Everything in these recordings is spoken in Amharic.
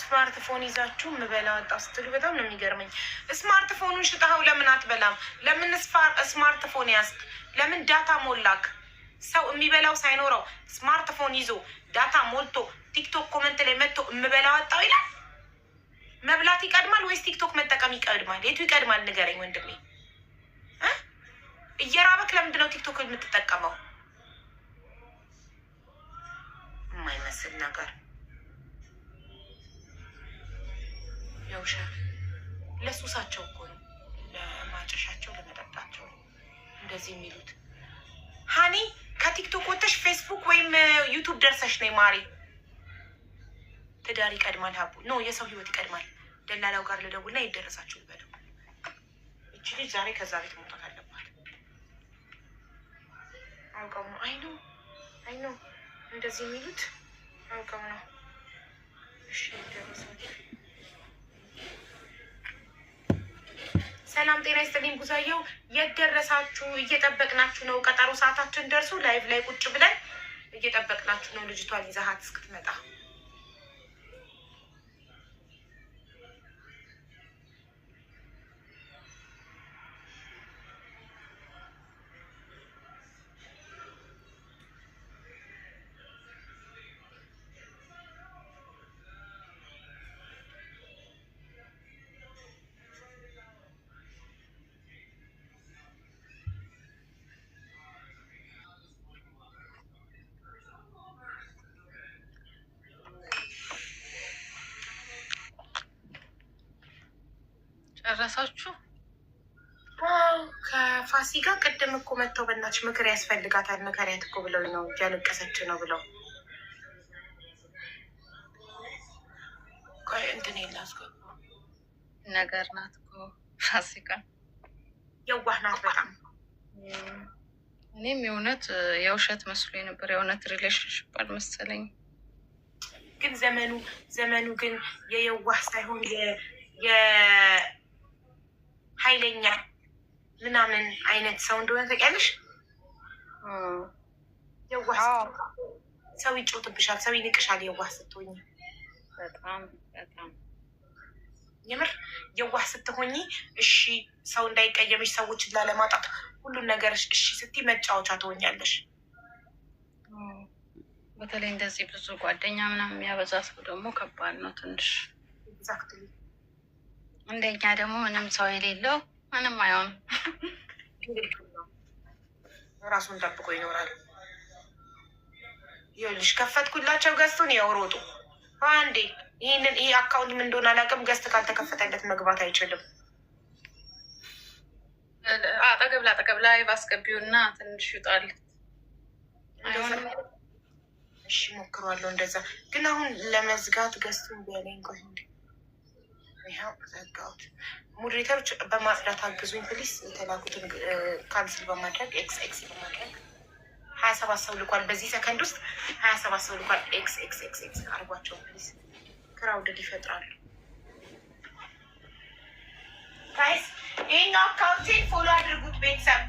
ስማርትፎን ይዛችሁ ምበላ ወጣ ስትሉ በጣም ነው የሚገርመኝ። ስማርትፎኑን ሽጠኸው ለምን አትበላም? ለምን ስማርትፎን ያዝክ? ለምን ዳታ ሞላክ? ሰው የሚበላው ሳይኖረው ስማርትፎን ይዞ ዳታ ሞልቶ ቲክቶክ ኮመንት ላይ መጥቶ የምበላ ወጣው ይላል። መብላት ይቀድማል ወይስ ቲክቶክ መጠቀም ይቀድማል? የቱ ይቀድማል? ንገረኝ ወንድሜ። እየራበክ ለምንድን ነው ቲክቶክ የምትጠቀመው? የማይመስል ነገር የውሻ ለሱሳቸው እኮ ነው፣ ለማጨሻቸው ለመጠጣቸው እንደዚህ የሚሉት። ሀኒ ከቲክቶክ ወጥተሽ ፌስቡክ ወይም ዩቱብ ደርሰሽ ነይ ማሪ። ትዳር ይቀድማል ሀቡ ኖ የሰው ህይወት ይቀድማል። ደላላው ጋር ልደውልና ይደረሳችሁ ይበለው። እቺ ልጅ ዛሬ ከዛ ቤት መውጣት አለባት። አውቀው ነው። አይ ነው እንደዚህ የሚሉት አውቀው ነው። እሺ ይደረሳችሁ። ሰላም ጤና ይስጥልኝ። ጉዛየው የት ደረሳችሁ? እየጠበቅናችሁ ነው። ቀጠሮ ሰዓታችን ደርሶ ላይቭ ላይ ቁጭ ብለን እየጠበቅናችሁ ነው። ልጅቷን ይዛሃት እስክትመጣ ጨረሳችሁ? ከፋሲካ ቅድም እኮ መጥተው በእናትሽ ምክር ያስፈልጋታል ምክሪያት እኮ ብለው ነው እያለቀሰች ነው ብለው እንትን የላስገቡ ነገር ናት እኮ ፋሲካ የዋህ ናት በጣም። እኔም የእውነት የውሸት መስሎኝ ነበር። የእውነት ሪሌሽንሽፕ አልመሰለኝ። ግን ዘመኑ ግን የየዋህ ሳይሆን ኃይለኛ ምናምን አይነት ሰው እንደሆነ ታውቂያለሽ። የዋህ ሰው ይጮትብሻል፣ ሰው ይንቅሻል። የዋህ ስትሆኝ በጣም በጣም የምር የዋህ ስትሆኝ እሺ፣ ሰው እንዳይቀየምሽ፣ ሰዎችን ላለማጣት ሁሉን ነገር እሺ ስትይ መጫወቻ ትሆኛለሽ። በተለይ እንደዚህ ብዙ ጓደኛ ምናምን የሚያበዛ ሰው ደግሞ ከባድ ነው ትንሽ። ኤግዛክትሊ። እንደኛ ደግሞ ምንም ሰው የሌለው ምንም አይሆንም። ራሱን ጠብቆ ይኖራል። ይኸውልሽ ከፈትኩላቸው ገዝቱን ያውሮጡ አንዴ። ይሄ አካውንት ምን እንደሆነ አላውቅም። ገዝት ካልተከፈተለት መግባት አይችልም። አጠገብ ላጠገብ ላይ ባስገቢውና ትንሽ ይውጣል። እሺ ሞክሯለሁ እንደዛ። ግን አሁን ለመዝጋት ገዝቱን ቢያለኝ ቆይ እንዴ ይኸው ዘጋሁት። ሞዴሬተሮች በማጽዳት አግዙኝ ፕሊስ። የተላኩትን ካንስል በማድረግ ኤክስ በማድረግ 27 ሰው ልኳል። በዚህ ሰከንድ ውስጥ 27 ሰው ልኳል። ኤክስ አርጓቸው ፕሊስ። ክራውድድ ይፈጥራሉ። ጋይስ ይህኛው አካውንቴን ፎሎ አድርጉት ቤተሰብ።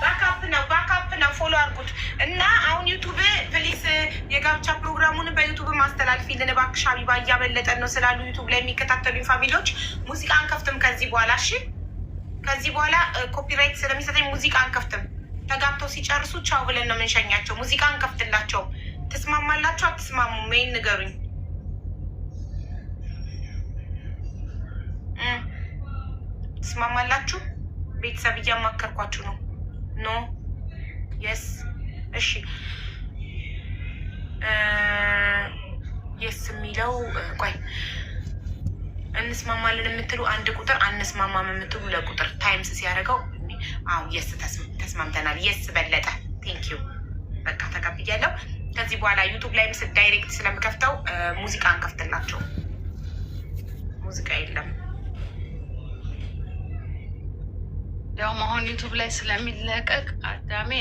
ባካፕ ነው ፎሎ አድርጉት። እና አሁን ዩቱብ ፕሊስ የጋብቻ ፕሮግራሙን በዩቱብ ማስተላልፊልን እባክሽ። ሀቢባ እያበለጠን ነው ስላሉ ዩቱብ ላይ የሚከታተሉኝ ፋሚሊዎች ሙዚቃ አንከፍትም ከዚህ በኋላ እሺ። ከዚህ በኋላ ኮፒራይት ስለሚሰጠኝ ሙዚቃ አንከፍትም። ተጋብተው ሲጨርሱ ቻው ብለን ነው የምንሸኛቸው። ሙዚቃ አንከፍትላቸው። ትስማማላችሁ አትስማሙም? ይሄን ንገሩኝ። ትስማማላችሁ? ቤተሰብ እያማከርኳችሁ ነው። ኖ የስ እሺ የስ የሚለው ቆይ እንስማማለን የምትሉ አንድ ቁጥር፣ አንስማማም የምትሉ ለቁጥር ታይምስ ሲያደርገው አዎ የስ ተስማምተናል። የስ በለጠ ቴንኪዩ በቃ ተቀብያለሁ። ከዚህ በኋላ ዩቱብ ላይ ምስል ዳይሬክት ስለምከፍተው ሙዚቃ እንከፍትላቸው። ሙዚቃ የለም ያው አሁን ዩቱብ ላይ ስለሚለቀቅ አዳሜ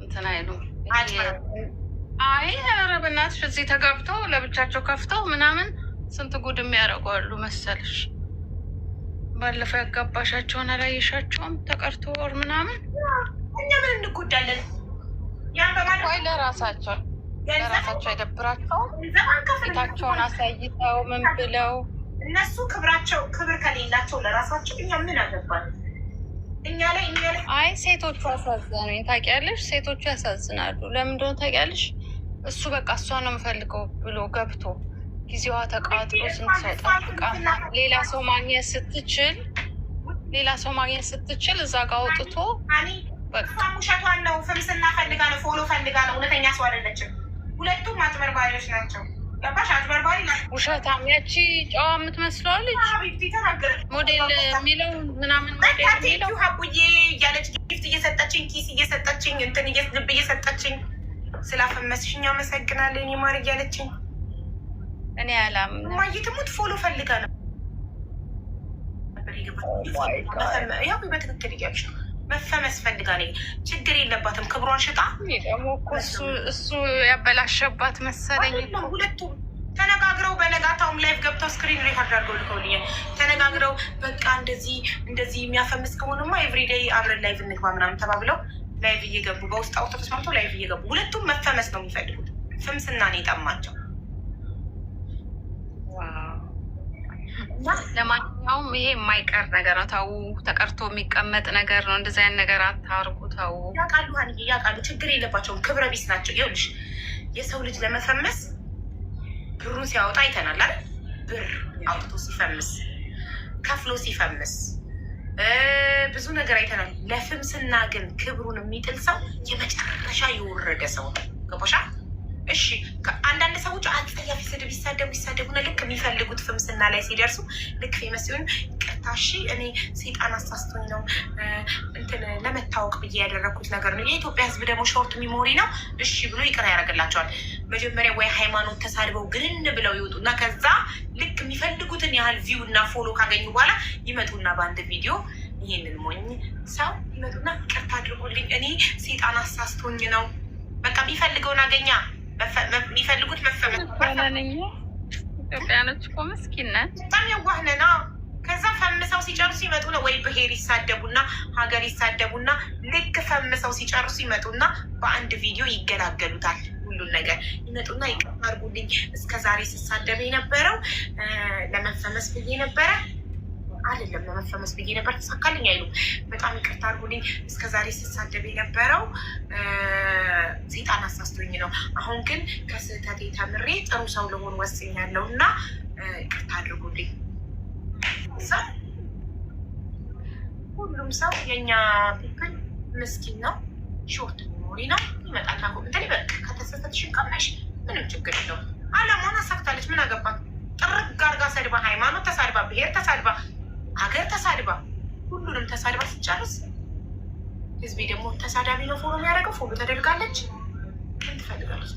እንትን አይሉም። ኧረ በእናትሽ እዚህ ተጋብተው ለብቻቸው ከፍተው ምናምን ስንት ጉድ የሚያደርጉ አሉ መሰልሽ። ባለፈው ያጋባሻቸውን አላየሻቸውም? ተቀርቶ ወር ምናምን እኛ ምን እንጎዳለን? ያን በማለት ወይ ለራሳቸው አይደብራቸው ፊታቸውን አሳይተው ምን ብለው እነሱ ክብር ከሌላቸው ለራሳቸው እኛ ምን አገባል? እኛ ላይ አይ ሴቶቹ አሳዘኑኝ። ታውቂያለሽ፣ ሴቶቹ ያሳዝናሉ። ለምንድነው ታውቂያለሽ? እሱ በቃ እሷ ነው የምፈልገው ብሎ ገብቶ ጊዜዋ ተቃጥሎ ስንት ሰው ጠብቃ ሌላ ሰው ማግኘት ስትችል እዛ ጋር አውጥቶ ውሸቷን ነው። ፍምስና ፈልጋ ነው፣ ፎሎ ፈልጋ ነው። እውነተኛ ሰው አይደለችም። ሁለቱም አጭበርባሪዎች ናቸው። ገባሽ? አጭበርባሪ ውሸታም። ያቺ ጨዋ የምትመስለዋ ልጅ ሞዴል የሚለው ምናምን ሞዴል የሚለው ሀቡዬ እያለች ጊፍት እየሰጠችኝ፣ ኪስ እየሰጠችኝ፣ እንትን ልብ እየሰጠችኝ ስላፈመስሽኝ አመሰግናለሁ እኔ ማር እያለችኝ እኔ አላምንም። ማየትሙት ፎሎ ፈልጋ ነው። ያው በትክክል እያልሽ ነው። መፈመስ ፈልጋ ነው። ችግር የለባትም። ክብሯን ሽጣ ደግሞ እሱ ያበላሸባት መሰለኝ። ሁለቱም ተነጋግረው በነጋታውም ላይፍ ገብተው ስክሪን ሪካርድ አድርገው ልከውልኛል። ተነጋግረው በቃ እንደዚህ የሚያፈምስ ከሆነማ ኤቭሪዴይ አብረን ላይቭ እንግባ ምናምን ተባብለው ላይቭ እየገቡ በውስጥ አውጥተው ተስማምተው ላይቭ እየገቡ ሁለቱም መፈመስ ነው የሚፈልጉት። ፍምስና ነው የጠማቸው። ለማንኛውም ይሄ የማይቀር ነገር ነው። ተው፣ ተቀርቶ የሚቀመጥ ነገር ነው። እንደዚህ አይነት ነገር አታርጉ። ተው። ያውቃሉ ሀንዬ፣ ያውቃሉ። ችግር የለባቸውም። ክብረ ቢስ ናቸው። ይኸውልሽ የሰው ልጅ ለመፈመስ ብሩን ሲያወጣ አይተናል አይደል? ብር አውጥቶ ሲፈምስ፣ ከፍሎ ሲፈምስ ብዙ ነገር አይተናል። ለፍምስና ግን ክብሩን የሚጥል ሰው የመጨረሻ የወረደ ሰው ነው። ገባሻል? እሺ አንዳንድ ሰዎች አጸያፊ ስድብ ይሳደቡና ልክ የሚፈልጉት ፍምስና ላይ ሲደርሱ ልክ ፌመስ ሲሆኑ ቅርታ እሺ እኔ ሴጣን አሳስቶኝ ነው እንትን ለመታወቅ ብዬ ያደረግኩት ነገር ነው። የኢትዮጵያ ሕዝብ ደግሞ ሾርት ሚሞሪ ነው። እሺ ብሎ ይቅር ያደርግላቸዋል። መጀመሪያ ወይ ሃይማኖት ተሳድበው ግንን ብለው ይወጡና ከዛ ልክ የሚፈልጉትን ያህል ቪው እና ፎሎ ካገኙ በኋላ ይመጡና በአንድ ቪዲዮ ይሄንን ሞኝ ሰው ይመጡና ቅርታ አድርጎልኝ እኔ ሴጣን አሳስቶኝ ነው በቃ የሚፈልገውን አገኛ የሚፈልጉት መፈመስ። ኢትዮጵያኖች እኮ ምስኪን ነን፣ በጣም የዋህ ነን። ከዛ ፈምሰው ሲጨርሱ ይመጡ ነው ወይ ብሄር ይሳደቡና ሀገር ይሳደቡና ልክ ፈምሰው ሲጨርሱ ይመጡና በአንድ ቪዲዮ ይገላገሉታል። ሁሉን ነገር ይመጡና ይቅርታ አድርጉልኝ እስከዛሬ ስሳደብ የነበረው ለመፈመስ ብዬ ነበረ አይደለም ለመፈመስ ብዬ ነበር ተሳካልኝ አይሉም። በጣም ይቅርታ አድርጉልኝ እስከዛሬ ስሳደብ የነበረው ሴጣን አሳስቶኝ ነው። አሁን ግን ከስህተቴ ተምሬ ጥሩ ሰው ለሆን ወስኛለሁ እና ይቅርታ አድርጉልኝ። ሁሉም ሰው የእኛ ፒፕል ምስኪን ነው፣ ሾርት ሚሞሪ ነው። ይመጣና ኮምንተሪ በቃ ከተሰተትሽን ቀመሽ ምንም ችግር የለው። አለማን አሳክታለች። ምን አገባት? ጥርግ አርጋ ሰድባ፣ ሃይማኖት ተሳድባ፣ ብሄር ተሳድባ፣ ሀገር ተሳድባ፣ ሁሉንም ተሳድባ ስጨርስ ህዝቤ ደግሞ ተሳዳቢ ነው ፎሎ የሚያደርገው። ፎሎ ተደርጋለች። ምን ትፈልጋለች?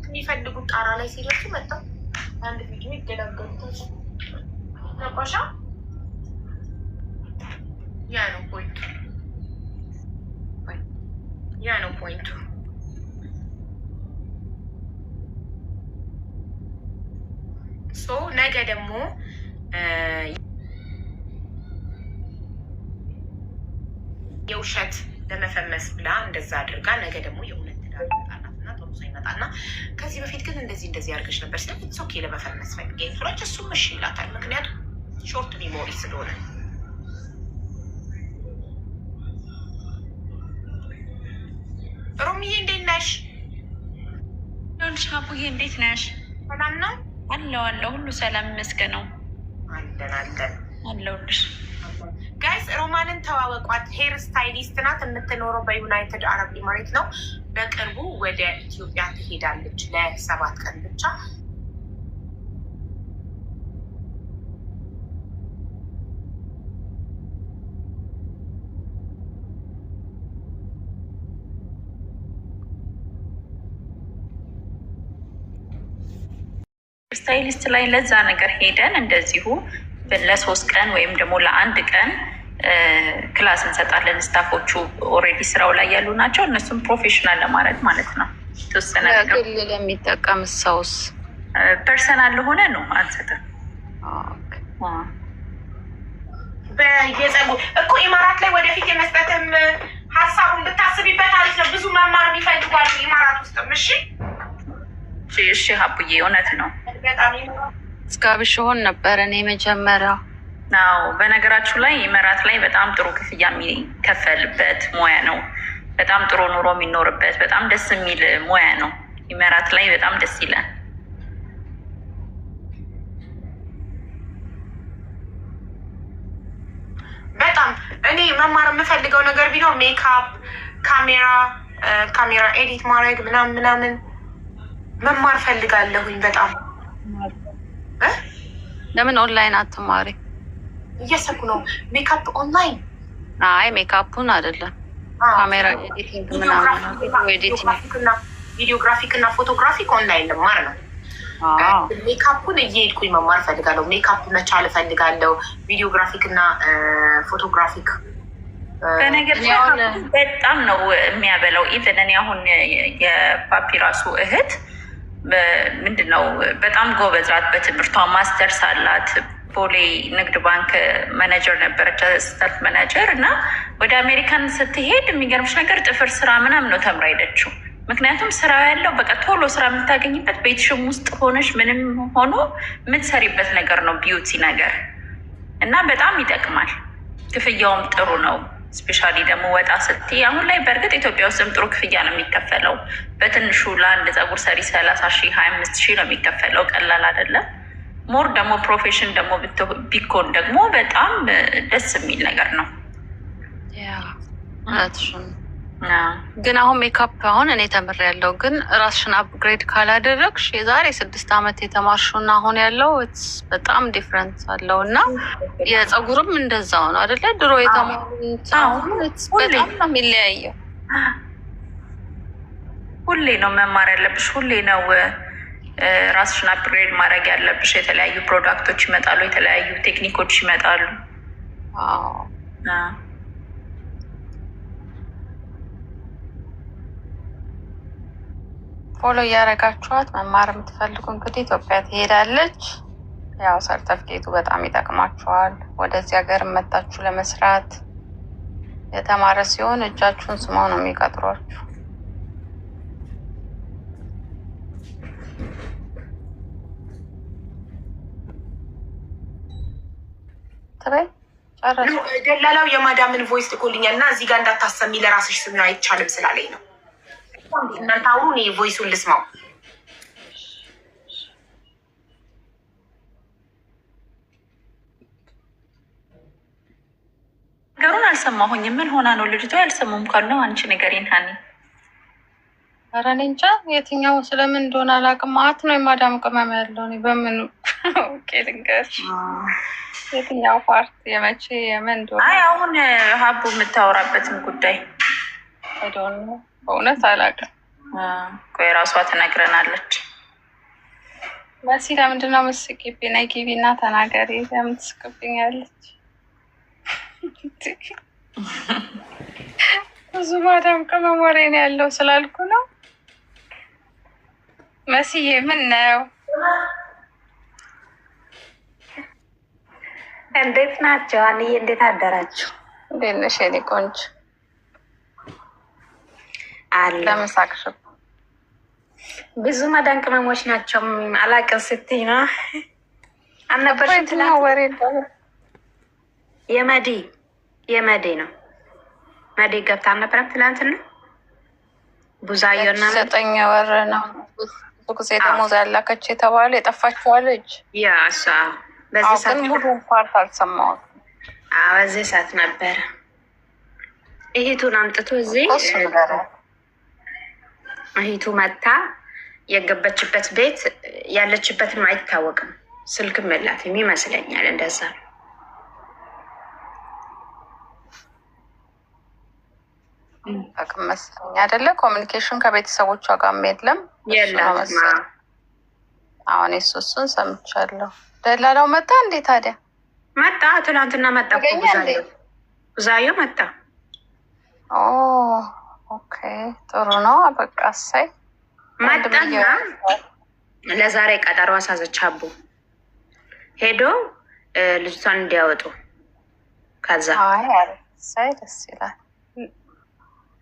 የሚፈልጉት ጣራ ላይ ሲደርሱ መጣው አንድ ቪዲዮ ይገላገሉታል። ነቋሻ ያ ነው ፖይንቱ። ሶ ነገ ደግሞ የውሸት ለመፈመስ ብላ እንደዛ አድርጋ ነገ ደግሞ የእውነት ትዳር ይመጣላትና ጥሩ ሰው ይመጣና ከዚህ በፊት ግን እንደዚህ አድርገሽ ነበር ስለ ኦኬ ለመፈመስ ፈልጌ ፍሎች እሱም እሺ ይላታል። ምክንያቱም ሾርት ሚሞሪ ስለሆነ። ሮሚዬ እንዴት ነሽ? ሻቡዬ እንዴት ነሽ? ሰላም ነው አለው ሁሉ ሰላም ይመስገነው። አለን አለሁልሽ። ጋይስ ሮማንን ተዋወቋት። ሄር ስታይሊስት ናት። የምትኖረው በዩናይትድ አረብ ኤሚሬት ነው። በቅርቡ ወደ ኢትዮጵያ ትሄዳለች ለ7 ቀን ብቻ። ስታይሊስት ላይ ለዛ ነገር ሄደን እንደዚሁ ለ3 ቀን ወይም ደግሞ ለ1 ቀን ክላስ እንሰጣለን። ስታፎቹ ኦልሬዲ ስራው ላይ ያሉ ናቸው። እነሱም ፕሮፌሽናል ለማድረግ ማለት ነው። ተወሰነ ግል ለሚጠቀም ሰውስ ፐርሰናል ለሆነ ነው አንሰጥም። በየጸጉር እኮ ኢማራት ላይ ወደፊት የመስጠትም ሀሳቡን ብታስቢበት አሪፍ ነው። ብዙ መማር የሚፈልጓሉ ኢማራት ውስጥም። እሺ እሺ ሀቡዬ እውነት ነው። በጣም እስጋብሽ ሆን ነበር እኔ መጀመሪያ። አዎ በነገራችሁ ላይ ኢማራት ላይ በጣም ጥሩ ክፍያ የሚከፈልበት ሙያ ነው። በጣም ጥሩ ኑሮ የሚኖርበት በጣም ደስ የሚል ሙያ ነው። ኢማራት ላይ በጣም ደስ ይላል። በጣም እኔ መማር የምፈልገው ነገር ቢኖር ሜካፕ፣ ካሜራ ኤዲት ማድረግ ምናምን መማር ፈልጋለሁኝ በጣም። ለምን ኦንላይን አትማሪ? እያሰብኩ ነው። ሜካፕ ኦንላይን? አይ ሜካፑን አይደለም፣ ካሜራ ኤዲቲንግ ምናምን፣ ቪዲዮግራፊክ እና ፎቶግራፊክ ኦንላይን ልማር ነው። ሜካፑን እየሄድኩኝ መማር ፈልጋለሁ። ሜካፕ መቻል ፈልጋለሁ። ቪዲዮግራፊክ እና ፎቶግራፊክ በነገር በጣም ነው የሚያበላው። ኢቨን እኔ አሁን የፓፒራሱ እህት ምንድነው በጣም ጎበዝ ናት በትምህርቷ፣ ማስተርስ አላት። ቦሌ ንግድ ባንክ ማኔጀር ነበረች፣ አሲስታንት ማኔጀር እና ወደ አሜሪካን ስትሄድ የሚገርምሽ ነገር ጥፍር ስራ ምናምን ነው ተምራ ሄደችው። ምክንያቱም ስራ ያለው በቃ ቶሎ ስራ የምታገኝበት ቤትሽም ውስጥ ሆነሽ ምንም ሆኖ የምትሰሪበት ነገር ነው፣ ቢዩቲ ነገር እና በጣም ይጠቅማል። ክፍያውም ጥሩ ነው። ስፔሻሊ ደግሞ ወጣ ስትይ አሁን ላይ በእርግጥ ኢትዮጵያ ውስጥም ጥሩ ክፍያ ነው የሚከፈለው። በትንሹ ለአንድ ፀጉር ሰሪ 30,000 25,000 ነው የሚከፈለው። ቀላል አይደለም። ሞር ደግሞ ፕሮፌሽን ደግሞ ቢኮን ደግሞ በጣም ደስ የሚል ነገር ነው። ግን አሁን ሜካፕ አሁን እኔ ተምሬያለሁ፣ ግን ራስሽን አፕግሬድ ካላደረግሽ የዛሬ 6 ዓመት የተማርሽውና አሁን ያለው በጣም ዲፍረንስ አለው እና የፀጉርም እንደዛው ነው አይደለ? ድሮ የተማሩት አሁን በጣም ነው የሚለያየው። ሁሌ ነው መማር ያለብሽ፣ ሁሌ ነው ራስሽን አፕግሬድ ማድረግ ያለብሽ። የተለያዩ ፕሮዳክቶች ይመጣሉ፣ የተለያዩ ቴክኒኮች ይመጣሉ። ፎሎ እያደረጋችኋት መማር የምትፈልጉ እንግዲህ ኢትዮጵያ ትሄዳለች። ያው ሰርተፍኬቱ በጣም ይጠቅማችኋል። ወደዚህ ሀገር መታችሁ ለመስራት የተማረ ሲሆን እጃችሁን ስመው ነው የሚቀጥሯችሁ። ትበይ ጨረሱ። ደላላው የማዳምን ቮይስ ልኮልኛል እና እዚህ ጋር እንዳታሰሚ ለራስሽ ስሚ አይቻልም ስላለኝ ነው። እናንተ አውሩ፣ እኔ ቮይሱን ልስማው። ነገሩን አልሰማሁኝም። ምን ሆና ነው ልጅቷ? ያልሰሙም ካሉ አንቺ ንገሪኝ ሀኒ። ኧረ እኔ እንጃ የትኛው ስለምን እንደሆነ አላውቅም። ማት ነው የማዳም ቅመም ያለው እኔ በምኑ ልንገርሽ? የትኛው ፓርት የመቼ የምን እንደሆነ? አይ አሁን ሀቡ የምታወራበትን ጉዳይ አይዶን በእውነት አላውቅም። ቆይ ራሷ ትነግረናለች። መሲ ለምንድን ነው የምትስቂብኝ? ነይ ግቢ እና ተናገሪ። ለምን ትስቅብኛለች? ብዙ ማዳም ቅመም ወሬ ነው ያለው ስላልኩ ነው። መስዬ ምን ነው? እንዴት ናቸው? አንዬ እንዴት አደራችሁ? እንዴት ነሽ የኔ ቆንጆ? አለ ለምሳቅሽ ብዙ ማዳም ቅመሞች ናቸው። አላቅም ስትይ ነው አልነበርሽም? ትላት ወሬ የመዲ ነው። መዲ ገብታ አልነበረም ትላንትና? ቡዛዮና 9 ወር ነው ብዙ ጊዜ ደሞዝ ያላከች የተባለ የጠፋችዋ ልጅ ያ እሷ በዚህ ሰዓት ሙሉ ፓርት አልሰማሁም። በዚህ ሰዓት ነበረ እህቱን አምጥቶ እዚህ እህቱ መታ የገበችበት ቤት ያለችበትም አይታወቅም። ስልክም የላትም ይመስለኛል። እንደዛ ነው። አቅም መስለኝ አይደለ? ኮሚኒኬሽን ከቤተሰቦቿ ጋር የለም። አሁን እሱን ሰምቻለሁ። ደላላው መጣ እንዴ ታዲያ? መጣ፣ ትናንትና መጣ። ቡዛዮ መጣ። ኦኬ ጥሩ ነው። በቃ እሰይ መጣና ለዛሬ ቀጠሮ አሳዘች። አቡ ሄዶ ልጅቷን እንዲያወጡ ከዛ እሰይ ደስ ይላል።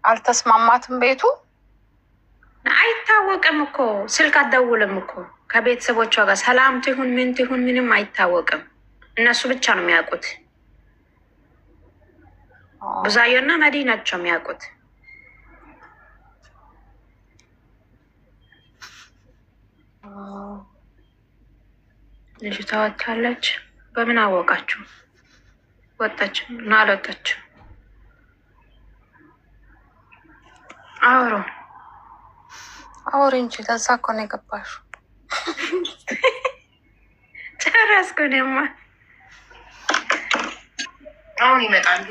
አልተስማማትም ቤቱ አይታወቅም እኮ ስልክ አትደውልም እኮ ከቤተሰቦቿ ጋር ሰላም ትሁን ምን ትሁን ምንም አይታወቅም። እነሱ ብቻ ነው የሚያውቁት። ብዙአየሁና መዲ ናቸው የሚያውቁት። ልጅቷ ወጥታለች። በምን አወቃችሁ? ወጣች እና አልወጣችም? አውሪ እንጂ ለዛ እኮ ነው የገባሽው። ጨረስኩ እኔማ። አሁን ይመጣሉ።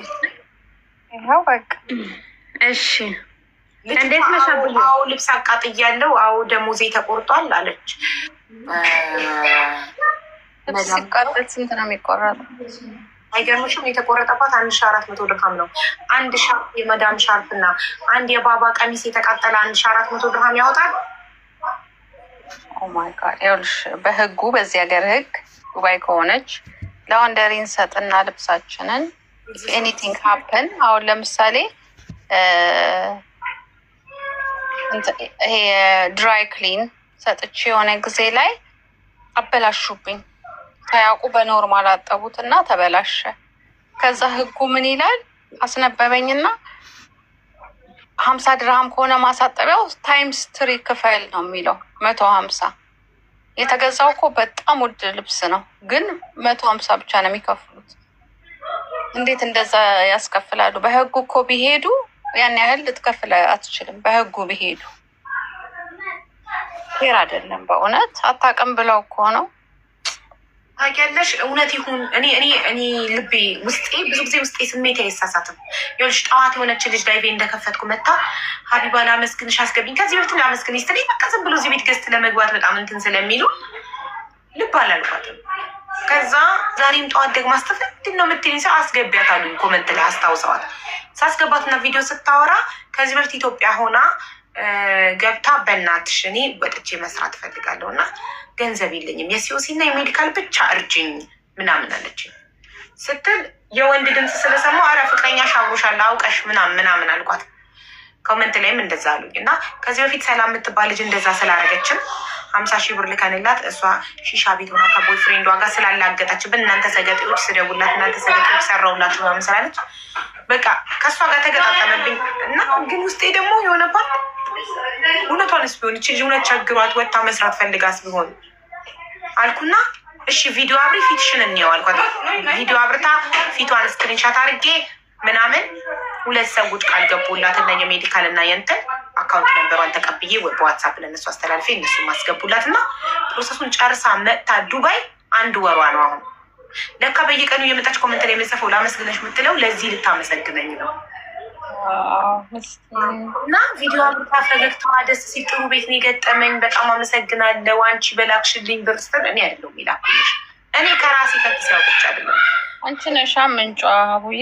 ይኸው በቃ እሺ። እንዴት ነሽ? አዎ ልብስ አቃጥያለሁ። አዎ ደሞዜ ተቆርጧል አለች። ልብስ ሲቃጠል ስንት ነው የሚቆረጠው? አይገርምሽም? የተቆረጠባት 1400 ድርሃም ነው። አንድ ሻርፕ የመዳም ሻርፕ እና አንድ የባባ ቀሚስ የተቃጠለ 1400 ድርሃም ያወጣል። ኦ ማይ ጋድ። ይኸውልሽ በህጉ በዚህ ሀገር ህግ ዱባይ ከሆነች ላውንደሪ እንሰጥና ልብሳችንን ኤኒቲንግ ሀፕን አሁን ለምሳሌ ይሄ ድራይ ክሊን ሰጥቼ የሆነ ጊዜ ላይ አበላሹብኝ። ሳያውቁ በኖርማል አጠቡት እና ተበላሸ። ከዛ ህጉ ምን ይላል? አስነበበኝና 50 ድርሃም ከሆነ ማሳጠቢያው ታይምስ 3 ክፈል ነው የሚለው 150። የተገዛው እኮ በጣም ውድ ልብስ ነው፣ ግን 150 ብቻ ነው የሚከፍሉት። እንዴት እንደዛ ያስከፍላሉ? በህጉ እኮ ቢሄዱ ያን ያህል ልትከፍል አትችልም። በህጉ ቢሄዱ ፌር አይደለም። በእውነት አታውቅም ብለው እኮ ነው። ታውቂያለሽ፣ እውነት ይሁን እኔ ልቤ ውስጤ ብዙ ጊዜ ውስጤ ስሜት አይሳሳትም። ይኸውልሽ ጠዋት የሆነች ልጅ ላይቬ እንደከፈትኩ መታ ሀቢባ ላመስግንሽ አስገብኝ ከዚህ በፊት ላመስግንሽ ስትለኝ በቃ ዝም ብሎ እዚህ ቤት ገዝት ለመግባት በጣም እንትን ስለሚሉ ልብ አላልኳትም። ከዛ ዛሬም ጠዋት ደግሞ አስተፍ ምንድን ነው የምትለኝ ሰው አስገቢያት አሉኝ ኮመንት ላይ አስታውሰዋት። ሳስገባትና ቪዲዮ ስታወራ ከዚህ በፊት ኢትዮጵያ ሆና ገብታ በእናትሽ እኔ ወጥቼ መስራት እፈልጋለሁ እና ገንዘብ የለኝም የሲኦሲ እና የሜዲካል ብቻ እርጅኝ ምናምን አለችኝ ስትል የወንድ ድምፅ ስለሰማሁ አረ ፍቅረኛ ሻብሮሻል አውቀሽ ምናምን አልኳት። ኮመንት ላይም እንደዛ አሉኝ እና ከዚህ በፊት ሰላም የምትባል ልጅ እንደዛ ስላረገችም 50 ሺህ ብር ልከንላት እሷ ሺሻ ቤት ሆና ከቦይ ፍሬንዷ ጋር ስላላገጠችብን እናንተ ሰገጤዎች ስደቡላት እናንተ ሰገጤዎች ሰራውላችሁ ምናምን ስላለች በቃ ከእሷ ጋር ተገጣጠመብኝ እና ግን ውስጤ ደግሞ የሆነ ፓርት እውነቷንስ ቢሆን ይች እውነት ቸግሯት ወጥታ መስራት ፈልጋስ ቢሆን አልኩና እሺ ቪዲዮ አብሪ ፊትሽን እንየው አልኳት። ቪዲዮ አብርታ ፊቷን ስክሪንሻት አድርጌ ምናምን 2 ሰዎች ቃል ገቡላት እና የሜዲካል እና የንትን አካውንት ነንበሯን ተቀብዬ በዋትሳፕ ለእነሱ አስተላልፌ እነሱ ማስገቡላት እና ፕሮሰሱን ጨርሳ መጥታ ዱባይ 1 ወሯ ነው አሁን። ለካ በየቀኑ የመጣች ኮመንት ላይ የምጽፈው ላመስግነሽ የምትለው ለዚህ ልታመሰግነኝ ነው። እና ቪዲዮ አብርታ ፈገግታዋ ደስ ሲል ጥሩ ቤት ነው የገጠመኝ በጣም አመሰግናለሁ አንቺ በላክሽልኝ ብር ስትል እኔ አይደለሁም ይላኩልሽ እኔ ከራሴ ከኪስ ያውጥቻ አይደለም አንቺ ነሻ ምንጯ አቡዬ።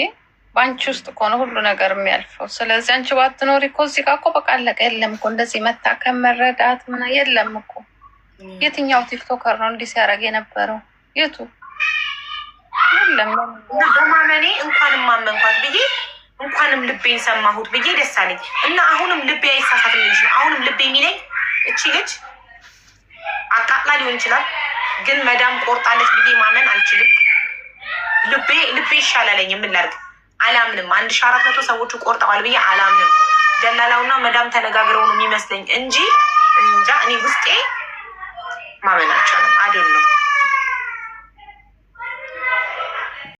በአንቺ ውስጥ እኮ ነው ሁሉ ነገር የሚያልፈው። ስለዚህ አንቺ ባትኖሪ እኮ እዚህ ጋር እኮ በቃ አለቀ። የለም እኮ እንደዚህ መታከም መረዳት ምና የለም እኮ። የትኛው ቲክቶከር ነው እንዲህ ሲያደርግ የነበረው? የቱ? የለም። በማመኔ እንኳንም ማመንኳት ብዬ እንኳንም ልቤን ሰማሁት ብዬ ደስ አለኝ እና አሁንም ልቤ አይሳሳትም ልጅ ነው። አሁንም ልቤ የሚለኝ እቺ ልጅ አቃጥላ ሊሆን ይችላል፣ ግን መዳም ቆርጣለች ብዬ ማመን አልችልም። ልቤ ይሻላለኝ። ምን ላድርግ? አላምንም። 1400 ሰዎቹ ቆርጠዋል ብዬ አላምንም። ደላላውና መዳም ተነጋግረው ነው የሚመስለኝ እንጂ እንጃ እኔ ውስጤ ማመን አልቻለም። አይደል ነው